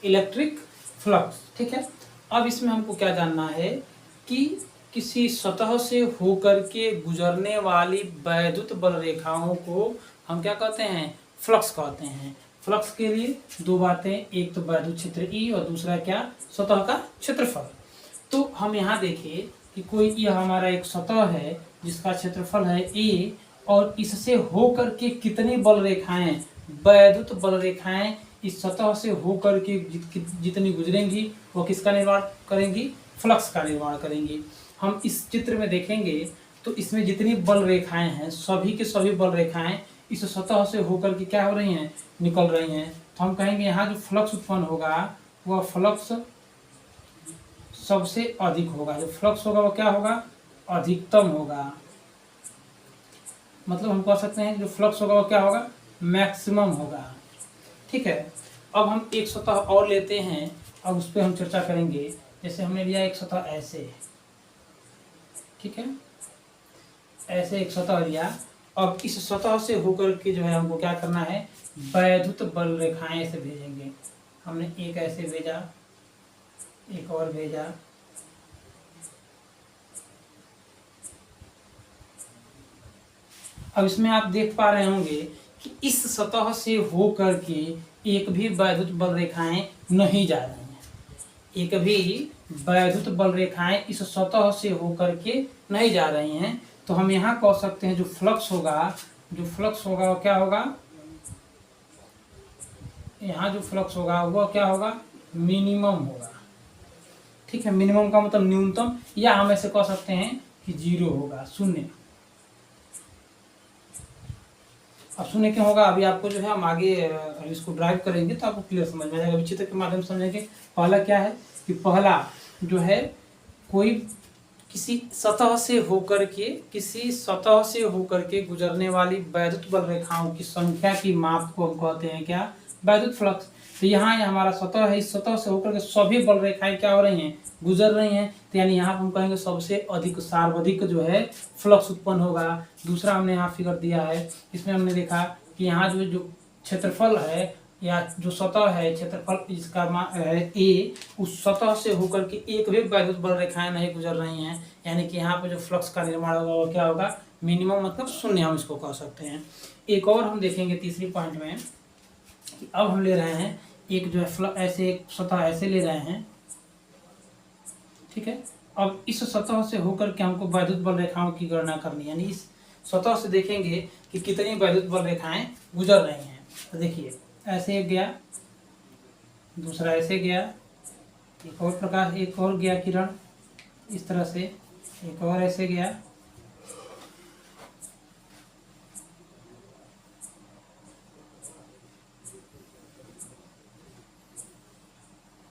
Electric flux. ठीक है, अब इसमें हमको क्या जानना है कि किसी सतह से होकर के गुजरने वाली वैद्युत बल रेखाओं को हम क्या कहते हैं, फ्लक्स कहते हैं। फ्लक्स के लिए दो बातें, एक तो वैद्युत क्षेत्र ई और दूसरा क्या, सतह का क्षेत्रफल। तो हम यहाँ देखिए कि कोई यह हमारा एक सतह है जिसका क्षेत्रफल है ए, और इससे होकर के कितनी बल रेखाएं, वैद्युत बल रेखाएं इस सतह से होकर के जितनी गुजरेंगी वो किसका निर्माण करेंगी, फ्लक्स का निर्माण करेंगी। हम इस चित्र में देखेंगे तो इसमें जितनी बल रेखाएं हैं सभी के सभी बल रेखाएं इस सतह से होकर के क्या हो रही हैं, निकल रही हैं। तो हम कहेंगे यहाँ जो फ्लक्स उत्पन्न होगा वह फ्लक्स सबसे अधिक होगा। जो फ्लक्स होगा वो क्या होगा, अधिकतम होगा। मतलब हम कह सकते हैं जो फ्लक्स होगा वो क्या होगा, मैक्सिमम होगा। ठीक है, अब हम एक सतह और लेते हैं, अब उस पर हम चर्चा करेंगे। जैसे हमने लिया एक सतह ऐसे, ठीक है, ऐसे एक सतह लिया। अब इस सतह से होकर के जो है हमको क्या करना है, वैद्युत बल रेखाएं ऐसे भेजेंगे। हमने एक ऐसे भेजा, एक और भेजा, अब इसमें आप देख पा रहे होंगे कि इस सतह से होकर के एक भी वैद्युत बल रेखाएं नहीं जा रही हैं। एक भी वैद्युत बल रेखाएं इस सतह से होकर के नहीं जा रही हैं। तो हम यहाँ कह सकते हैं जो फ्लक्स होगा, जो फ्लक्स होगा वो क्या होगा, यहाँ जो फ्लक्स होगा वो क्या होगा, मिनिमम होगा। ठीक है, मिनिमम का मतलब न्यूनतम, या हम ऐसे कह सकते हैं कि जीरो होगा, शून्य। अब शून्य क्यों होगा, अभी आपको जो है हम आगे इसको ड्राइव करेंगे तो आपको क्लियर समझ में आएगा। अभी चित्र के माध्यम से समझेंगे। पहला क्या है कि पहला जो है कोई किसी सतह से होकर के, किसी सतह से होकर के गुजरने वाली वैद्युत बल रेखाओं की संख्या की माप को हम कहते हैं क्या, वैद्युत फ्लक्स। तो यहाँ हमारा सतह है, इस सतह से होकर के सभी बल रेखाएं क्या हो रही हैं, गुजर रही हैं। तो यानी यहाँ हम कहेंगे सबसे अधिक सर्वाधिक जो है फ्लक्स उत्पन्न होगा। दूसरा हमने यहाँ फिगर दिया है, इसमें हमने देखा कि यहाँ जो क्षेत्रफल है या जो सतह है, क्षेत्रफल इसका है ए, उस सतह से होकर के एक भी वैद्युत बल रेखाएं नहीं गुजर रही हैं। यानी कि यहाँ पर जो फ्लक्स का निर्माण होगा वो क्या होगा, मिनिमम, मतलब शून्य हम इसको कह सकते हैं। एक और हम देखेंगे तीसरी पॉइंट में कि अब हम ले रहे हैं एक जो है ऐसे एक सतह ऐसे ले रहे हैं। ठीक है, अब इस सतह से होकर के हमको वैद्युत बल रेखाओं की गणना करनी है। यानी इस सतह से देखेंगे कि कितनी वैद्युत बल रेखाएं गुजर रही हैं। तो देखिए ऐसे एक गया, दूसरा ऐसे गया, एक और प्रकाश, एक और गया किरण इस तरह से, एक और ऐसे गया,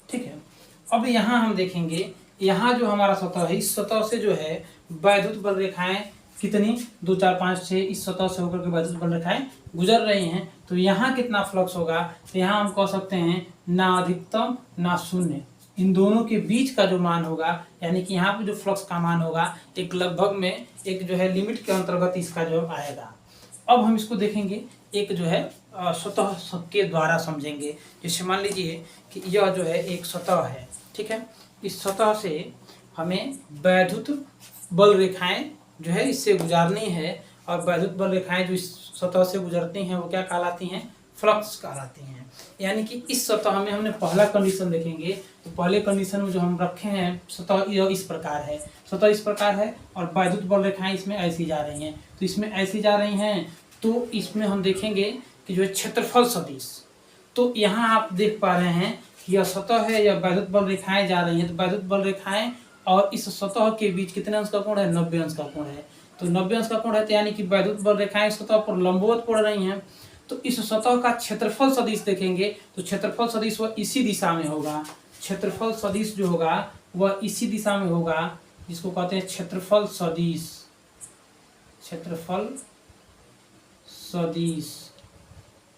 ठीक है। अब यहाँ हम देखेंगे, यहाँ जो हमारा सतह है, इस सतह से जो है वैद्युत बल रेखाएं कितनी, 2 4 5 6 इस सतह से होकर के वैद्युत बल रेखाएं गुजर रही हैं। तो यहाँ कितना फ्लक्स होगा, तो यहाँ हम कह सकते हैं ना अधिकतम ना शून्य, इन दोनों के बीच का जो मान होगा, यानी कि यहाँ पे जो फ्लक्स का मान होगा एक लगभग में एक जो है लिमिट के अंतर्गत इसका जो आएगा। अब हम इसको देखेंगे एक जो है सतह के द्वारा समझेंगे। जैसे मान लीजिए कि यह जो है एक सतह है, ठीक है, इस सतह से हमें वैद्युत बल रेखाएं जो है इससे गुजारनी है, और वैद्युत बल रेखाएं जो इस सतह से गुजरती हैं वो क्या कहलाती हैं, फ्लक्स कहलाती हैं। यानी कि इस सतह में हमने पहला कंडीशन देखेंगे, तो पहले कंडीशन में जो हम रखे हैं सतह इस प्रकार है, सतह इस प्रकार है और वैद्युत बल रेखाएं इसमें ऐसी जा रही हैं। तो इसमें ऐसी जा रही हैं, तो इसमें हम देखेंगे कि जो है क्षेत्रफल सदिश। तो यहाँ आप देख पा रहे हैं कि यह सतह है, यह वैद्युत बल रेखाएं जा रही हैं। तो वैद्युत बल रेखाएं और इस सतह के बीच कितने अंश का कोण है, 90 अंश का कोण है। तो 90 अंश का कोण है, तो यानी कि वैद्युत बल रेखाएं सतह पर लंबवत पड़ रही हैं। तो इस सतह का क्षेत्रफल सदिश देखेंगे, तो क्षेत्रफल सदिश वह इसी दिशा में होगा। क्षेत्रफल सदिश जो होगा वह इसी दिशा में होगा, जिसको कहते हैं क्षेत्रफल सदिश। क्षेत्रफल सदिश,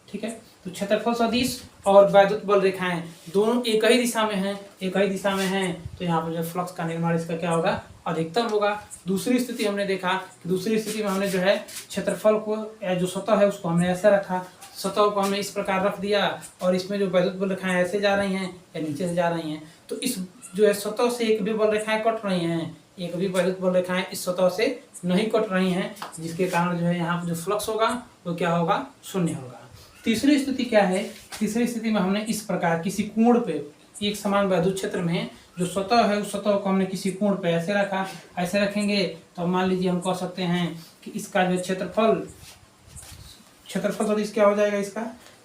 ठीक है। तो क्षेत्रफल सदिश और वैद्युत बल रेखाएं दोनों एक ही दिशा में हैं, एक ही दिशा में हैं, तो यहाँ पर जो फ्लक्स का निर्माण इसका क्या होगा, अधिकतम होगा। दूसरी स्थिति हमने देखा कि दूसरी स्थिति में हमने जो है क्षेत्रफल को, जो सतह है उसको हमने ऐसे रखा, सतह को हमने इस प्रकार रख दिया और इसमें जो वैद्युत बल रेखाएं ऐसे जा रही हैं या नीचे से जा रही हैं, तो इस जो है सतह से एक भी बल रेखाएं कट रही हैं, एक भी वैद्युत बल रेखाएं इस सतह से नहीं कट रही हैं, जिसके कारण जो है यहाँ पर जो फ्लक्स होगा वो क्या होगा, शून्य होगा। तीसरी स्थिति क्या है, तीसरी स्थिति में हमने इस प्रकार किसी कोण पे एक समान वैद्युत क्षेत्र में जो सतह है उस सतह को हमने किसी कोण पे ऐसे रखा, ऐसे रखेंगे तो मान लीजिए हम कह सकते हैं कि इसका जो क्षेत्रफल सदिश क्या हो जाएगा इसका,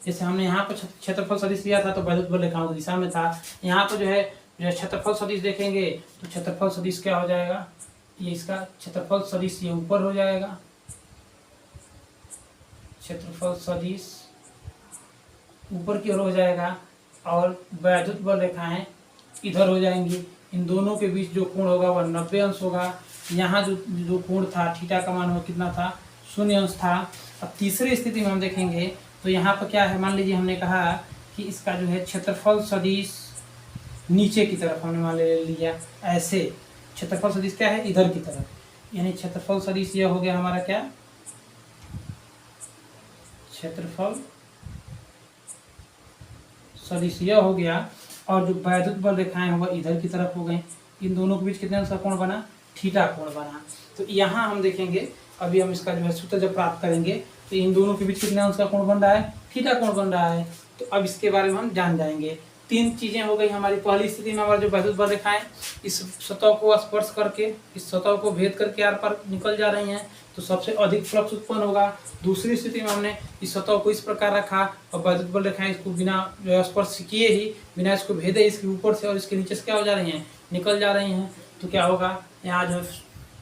जैसे हमने यहाँ पर क्षेत्रफल सदिश लिया था तो वैद्युत बल रेखाओं की दिशा में था, यहाँ पर जो है क्षेत्रफल सदिश देखेंगे तो क्षेत्रफल सदिश क्या हो जाएगा, ये इसका क्षेत्रफल सदिश ये ऊपर हो जाएगा, क्षेत्रफल सदिश ऊपर की ओर हो जाएगा और वैद्युत बल रेखाएं इधर हो जाएंगी। इन दोनों के बीच जो कोण होगा वह 90 अंश होगा। यहाँ जो कोण था थीटा का मान वो कितना था, 0 अंश था। अब तीसरी स्थिति में हम देखेंगे तो यहाँ पर क्या है, मान लीजिए हमने कहा कि इसका जो है क्षेत्रफल सदिश नीचे की तरफ हमने मान लिया, ऐसे क्षेत्रफल सदिश क्या है, इधर की तरफ, यानी क्षेत्रफल सदिश यह हो गया हमारा क्या, क्षेत्रफल सदिश यह हो गया और जो वैद्युत बल रेखाएं वह इधर की तरफ हो गई। इन दोनों के बीच कितने अंश का कोण बना, थीटा कोण बना। तो यहाँ हम देखेंगे, अभी हम इसका जो है सूत्र जब प्राप्त करेंगे तो इन दोनों के बीच कितने अंश का कोण बन रहा है, थीटा कोण बन रहा है। तो अब इसके बारे में हम जान जाएंगे। तीन चीजें हो गई हमारी। पहली स्थिति में हमारा जो वैद्युत बल रेखाएं इस सतह को स्पर्श करके, इस सतह को भेद करके आर पार निकल जा रही हैं तो सबसे अधिक फ्लक्स उत्पन्न होगा। दूसरी स्थिति में हमने इस सतह को इस प्रकार रखा और वैद्युत बल रेखाएं इसको बिना स्पर्श किए ही, बिना इसको भेदे इसके ऊपर से और इसके नीचे से क्या हो जा रही हैं, निकल जा रही हैं। तो क्या होगा, यहाँ जो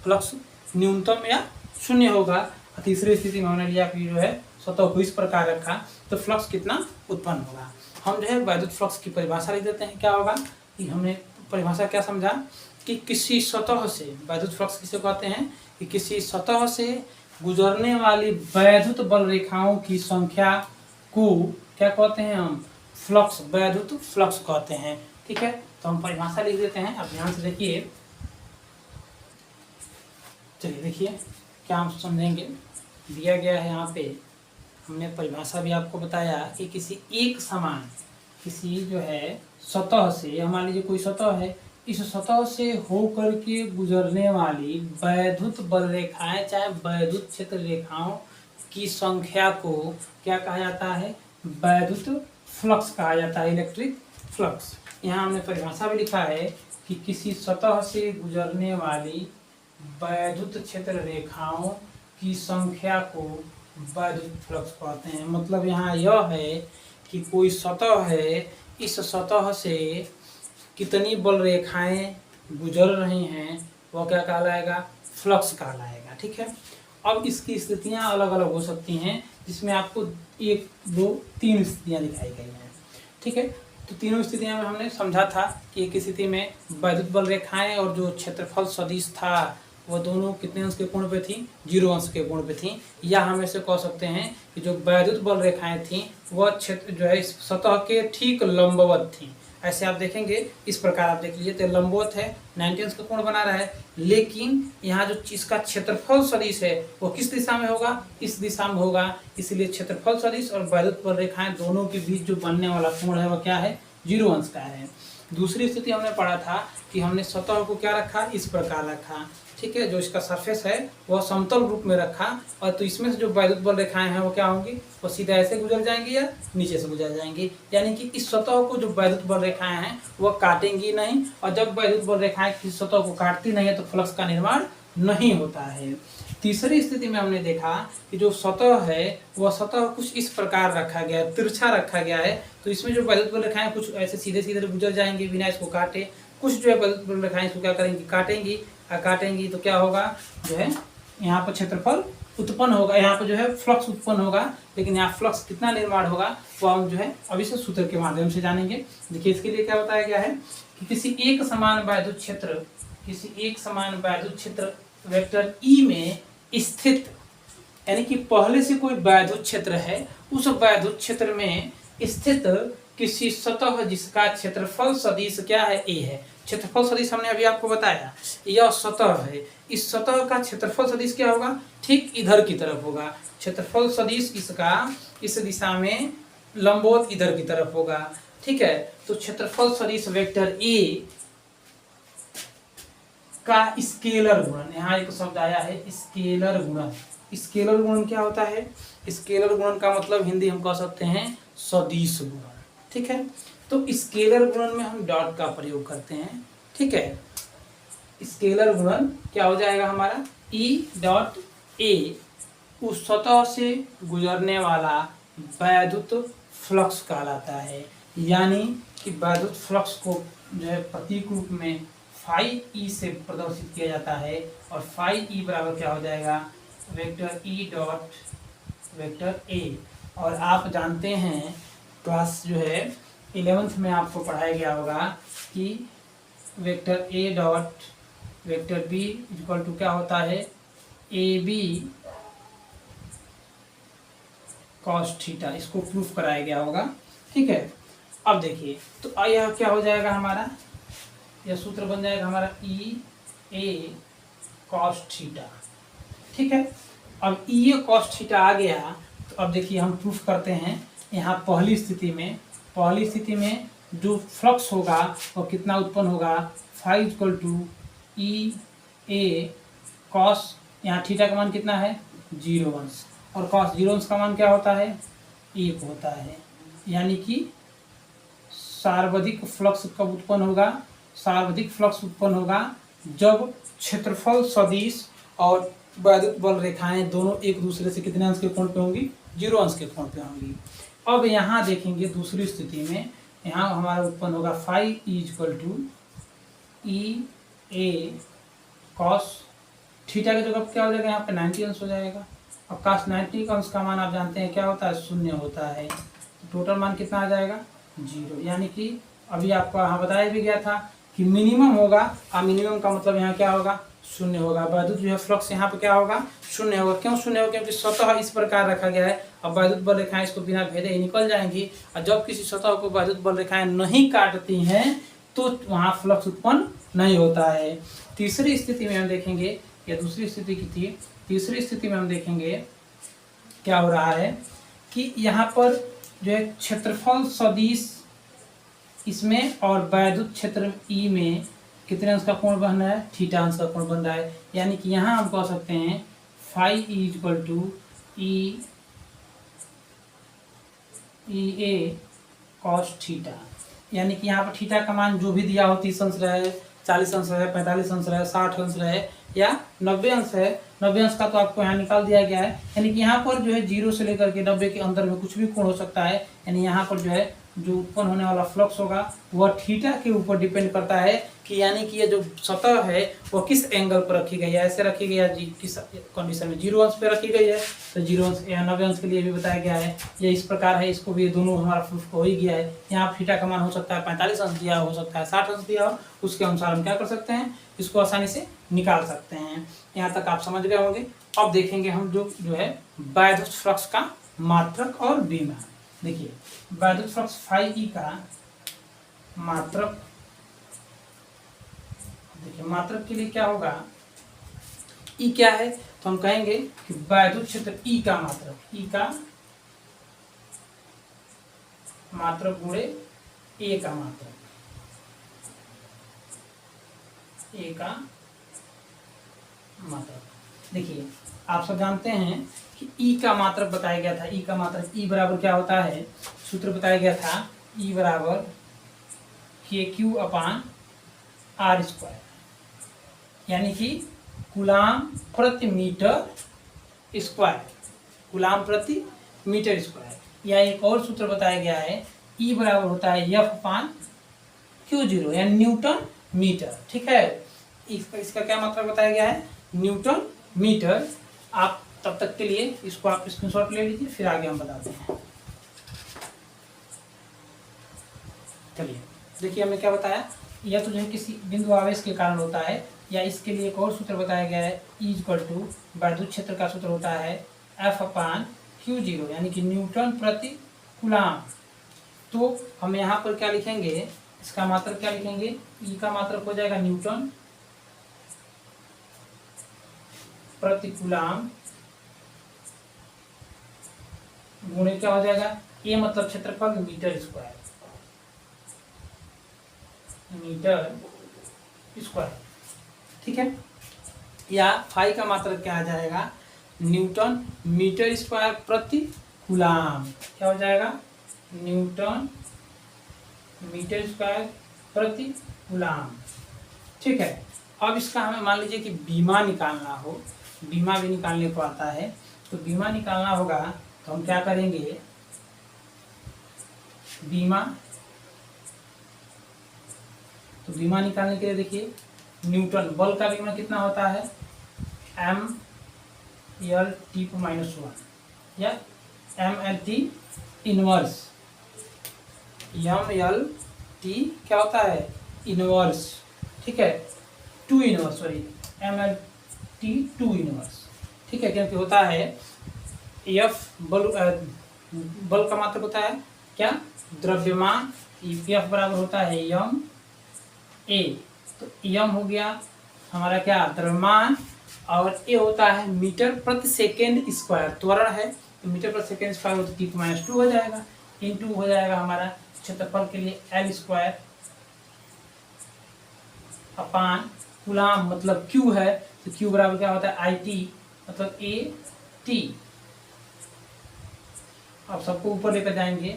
फ्लक्स न्यूनतम या शून्य होगा। तीसरी स्थिति में हमने लिया कि जो है सतह को इस प्रकार रखा तो फ्लक्स कितना उत्पन्न होगा। हम जो है वैद्युत फ्लक्स की परिभाषा लिख देते हैं। क्या होगा कि हमने परिभाषा क्या समझा कि किसी सतह से, वैद्युत फ्लक्स किसे कहते हैं कि किसी सतह से गुजरने वाली वैद्युत बल रेखाओं की संख्या को क्या कहते हैं हम, फ्लक्स, वैद्युत फ्लक्स कहते हैं। ठीक है, तो हम परिभाषा लिख देते हैं। अब ध्यान से देखिए, चलिए देखिए क्या हम समझेंगे। दिया गया है यहाँ पे, हमने परिभाषा भी आपको बताया कि किसी एक समान, किसी जो है सतह से, मान लीजिए कोई सतह है, इस सतह से होकर के गुजरने वाली वैद्युत बल रेखाएं, चाहे वैद्युत क्षेत्र रेखाओं की संख्या को क्या कहा जाता है, वैद्युत फ्लक्स कहा जाता है, इलेक्ट्रिक फ्लक्स। यहाँ हमने परिभाषा भी लिखा है कि किसी सतह से गुजरने वाली वैद्युत क्षेत्र रेखाओं की संख्या को वैद्युत फ्लक्स कहते हैं। मतलब यहाँ यह है कि कोई सतह है, इस सतह से कितनी बल रेखाएं गुजर रही हैं वह क्या कहलाएगा, फ्लक्स कहलाएगा। ठीक है, अब इसकी स्थितियाँ अलग अलग हो सकती हैं, जिसमें आपको 1, 2, 3 स्थितियाँ दिखाई गई हैं। ठीक है, तो तीनों स्थितियाँ में हमने समझा था कि एक स्थिति में वैद्युत बल रेखाएं और जो क्षेत्रफल सदिश था वह दोनों कितने अंश के कोण पे थी, 0 अंश के कोण पे थी। या हम ऐसे कह सकते हैं कि जो वैद्युत बल रेखाएं थी वह क्षेत्र जो है इस सतह के ठीक लंबवत थी। ऐसे आप देखेंगे, इस प्रकार आप देख लीजिए तो लंबवत है, 90 अंश का कोण बना रहा है। लेकिन यहाँ जो इसका क्षेत्रफल सदिश है वो किस दिशा में होगा, इस दिशा में होगा। इसलिए क्षेत्रफल सदिश और वैद्युत बल रेखाएं दोनों के बीच जो बनने वाला कोण है वह क्या है, 0 अंश का है। दूसरी स्थिति हमने पढ़ा था कि हमने सतह को क्या रखा, इस प्रकार रखा। ठीक है, जो इसका सरफेस है वह समतल रूप में रखा और तो इसमें से जो वैद्युत बल रेखाएं हैं वो क्या होंगी, वो सीधा ऐसे गुजर जाएंगी या नीचे से गुजर जाएंगी। यानी कि इस सतह को जो वैद्युत बल रेखाएं हैं वह काटेंगी नहीं, और जब वैद्युत बल रेखाएं किसी सतह को काटती नहीं है तो फ्लक्स का निर्माण नहीं होता है। तीसरी स्थिति में हमने देखा कि जो सतह है वह सतह कुछ इस प्रकार रखा गया है, तिरछा रखा गया है। तो इसमें जो वैद्युत बल रेखाएं कुछ ऐसे सीधे सीधे गुजर जाएंगी बिना इसको काटे, कुछ जो है वैद्युत बल रेखाएं इसको क्या करेंगी, काटेंगी। तो क्या होगा, जो है यहाँ पर क्षेत्रफल उत्पन्न होगा, यहाँ पर जो है फ्लक्स उत्पन्न होगा। लेकिन यहाँ फ्लक्स कितना निर्माण होगा वो हम जो है अभी से सूत्र के माध्यम से जानेंगे। देखिए इसके लिए क्या बताया गया है कि किसी एक समान वैद्युत क्षेत्र वेक्टर ई में स्थित, यानी कि पहले से कोई वैद्युत क्षेत्र है, उस वैद्युत क्षेत्र में स्थित किसी सतह जिसका क्षेत्रफल सदिश क्या है, ए है। क्षेत्रफल सदिश हमने अभी आपको बताया, यह सतह है, इस सतह का क्षेत्रफल सदिश क्या होगा, ठीक इधर की तरफ होगा। क्षेत्रफल सदिश इसका इस दिशा में लंबवत इधर की तरफ होगा, ठीक है। तो क्षेत्रफल सदिश वेक्टर ए का स्केलर गुणन, यहाँ एक शब्द आया है स्केलर गुणन। स्केलर गुणन क्या होता है, स्केलर गुणन का मतलब हिंदी हम कह सकते हैं सदिश गुणन, ठीक है। तो स्केलर गुणन में हम डॉट का प्रयोग करते हैं, ठीक है। स्केलर गुणन क्या हो जाएगा हमारा, ई डॉट ए उस सतह से गुजरने वाला वैद्युत फ्लक्स कहलाता है। यानी कि वैद्युत फ्लक्स को जो है प्रतीक रूप में फाई ई से प्रदर्शित किया जाता है, और फाई ई बराबर क्या हो जाएगा, vector E dot vector A. और आप जानते हैं क्लास जो है 11th में आपको पढ़ाया गया होगा कि vector A dot vector B equal to क्या होता है, ए बी कॉस थीटा। इसको प्रूफ कराया गया होगा, ठीक है। अब देखिए तो यह क्या हो जाएगा हमारा, यह सूत्र बन जाएगा हमारा ई ए कॉस थीटा, ठीक है। अब ई ए कॉस थीटा आ गया, तो अब देखिए हम प्रूफ करते हैं। यहाँ पहली स्थिति में जो फ्लक्स होगा वो कितना उत्पन्न होगा, five equal to E A cos, यहाँ थीटा का मान कितना है 0 अंश, और कॉस 0 अंश का मान क्या होता है 1 होता है। यानी कि सार्वधिक फ्लक्स कब उत्पन्न होगा, सार्वधिक फ्लक्स उत्पन्न होगा जब क्षेत्रफल सदिश और वैद्युत बल रेखाएं दोनों एक दूसरे से कितने अंश के कोण पे होंगी, 0 अंश के कोण पे होंगी। अब यहाँ देखेंगे दूसरी स्थिति में, यहाँ हमारा उत्पन्न होगा five equal to E A cos theta की जगह क्या हो जाएगा, यहाँ पे 90 अंश हो जाएगा। अब कॉस 90 अंश का मान आप जानते हैं क्या होता है, 0 होता है। तो टोटल मान कितना आ जाएगा 0। यानी कि अभी आपको यहाँ बताया भी गया था कि मिनिमम होगा, और मिनिमम का मतलब यहाँ क्या होगा 0 होगा। वैद्युत जो है फ्लक्स यहाँ पे क्या होगा 0 होगा। क्यों 0 होगा, क्योंकि सतह इस प्रकार रखा गया है। अब वैद्युत बल रेखाएं इसको बिना भेदे ही निकल जाएंगी, और जब किसी सतह को वैद्युत बल रेखाएं नहीं काटती हैं तो वहाँ फ्लक्स उत्पन्न नहीं होता है। तीसरी स्थिति में हम देखेंगे, या दूसरी स्थिति की थी, तीसरी स्थिति में हम देखेंगे क्या हो रहा है कि यहाँ पर जो है क्षेत्रफल सदिश इसमें और वैद्युत क्षेत्र ई में कितने अंश का कोण बन रहा है, थीटा अंश का कोण बन रहा है। यानी कि यहाँ हम कह सकते हैं five equal to E A cos theta. यानी कि यहाँ पर थीटा का मान जो भी दिया हो 30 अंश रहे, 40 अंश रहे, 45 अंश रहे, 60 अंश रहे या 90 अंश है, 90 अंश का तो आपको यहाँ निकाल दिया गया है। यानी कि यहाँ पर जो है 0 से लेकर के 90 के अंदर में कुछ भी कोण हो सकता है। यानी यहाँ पर जो है जो उत्पन्न होने वाला फ्लक्स होगा वह थीटा के ऊपर डिपेंड करता है कि यानी कि ये जो सतह है वो किस एंगल पर रखी गई है। ऐसे रखी गई है जी, किस कंडीशन में 0 अंश पे रखी गई है, तो 0 अंश या 90 अंश के लिए भी बताया गया है। ये इस प्रकार है, इसको भी दोनों हमारा प्रूफ हो ही गया है। यहाँ थीटा का मान हो सकता है 45 अंश दिया हो सकता है 60 अंश दिया हो, उसके अनुसार हम क्या कर सकते हैं, इसको आसानी से निकाल सकते हैं। यहाँ तक आप समझ गए होंगे। अब देखेंगे हम जो है वैद्युत फ्लक्स का मात्रक और विमा। देखिए वैद्युत फ्लक्स फाई ई का मात्रक, देखिए मात्रक के लिए क्या होगा, ई क्या है, तो हम कहेंगे कि वैद्युत क्षेत्र ई का मात्रक, ई का मात्रक गुणे ए का मात्रक, ए का मात्रक। देखिए आप सब जानते हैं कि ई का मात्रक बताया गया था। ई का मात्रक ई बराबर क्या होता है, सूत्र बताया गया था ई बराबर के क्यू अपान आर स्क्वायर, यानी कि कूलाम प्रति मीटर स्क्वायर, कूलाम प्रति मीटर स्क्वायर। या एक और सूत्र बताया गया है ई बराबर होता है एफ अपान क्यू जीरो, यानी न्यूटन मीटर। ठीक है, इसका क्या मतलब बताया गया है, न्यूटन मीटर। आप तब तक के लिए इसको आप स्क्रीनशॉट ले लीजिए, फिर आगे हम बताते हैं। चलिए देखिए हमने क्या बताया, यह तो जो है किसी बिंदु आवेश के कारण होता है, या इसके लिए एक और सूत्र बताया गया है ई इक्वल टू वैद्युत क्षेत्र का सूत्र होता है एफ अपान क्यू जीरो, यानी कि न्यूटन प्रति कूलाम। तो हम यहाँ पर क्या लिखेंगे, इसका मात्रक क्या लिखेंगे, ई का मात्रक हो जाएगा न्यूटन प्रति कूलाम गुणे क्या हो जाएगा, ए मतलब क्षेत्रफल मीटर स्क्वायर, ठीक है। या फाई का मात्रक क्या आ जाएगा, न्यूटन मीटर स्क्वायर प्रति कूलाम, क्या हो जाएगा, न्यूटन मीटर स्क्वायर प्रति कूलाम, ठीक है। अब इसका हमें मान लीजिए कि बीमा निकालना हो, बीमा भी निकालने को आता है, तो बीमा निकालना होगा तो हम क्या करेंगे, बीमा, तो बीमा निकालने के लिए देखिए न्यूटन बल का बीमा कितना होता है, एम एल टी को -1 या M L T inverse, M L T क्या होता है, इनवर्स, ठीक है, two inverse, sorry M L T two inverse, ठीक है, क्योंकि होता है एफ बल का मात्रक होता है क्या, द्रव्यमान, एफ बराबर होता है एम ए, तो एम हो गया हमारा क्या, द्रव्यमान, और ए होता है मीटर प्रति सेकेंड स्क्वायर, त्वरण है तो मीटर प्रति सेकेंड स्क्वायर हो तो टी -2 हो जाएगा, इनटू हो जाएगा हमारा क्षेत्रफल के लिए एल स्क्वायर अपान कूलाम मतलब क्यू है, तो क्यू बराबर क्या होता है आई टी मतलब ए टी। अब सबको ऊपर लेकर जाएंगे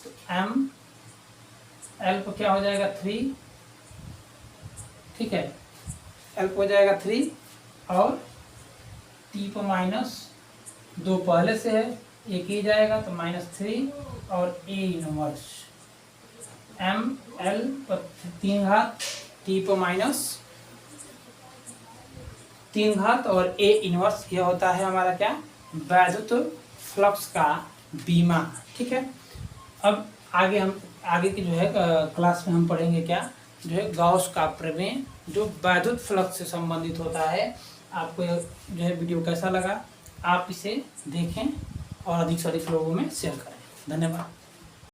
तो एम एल को क्या हो जाएगा 3, ठीक है, एल को हो जाएगा 3 और टी को -2 पहले से है, एक ही जाएगा तो -3 और ए इनवर्स एम एल पर 3 घात, टी पर -3 घात और ए इनवर्स, यह होता है हमारा क्या, वैद्युत फ्लक्स का बीमा, ठीक है। अब आगे हम आगे की जो है क्लास में हम पढ़ेंगे क्या, जो है गॉस का प्रमेय जो वैद्युत फ्लक्स से संबंधित होता है। आपको जो है वीडियो कैसा लगा, आप इसे देखें और अधिक से अधिक लोगों में शेयर करें। धन्यवाद।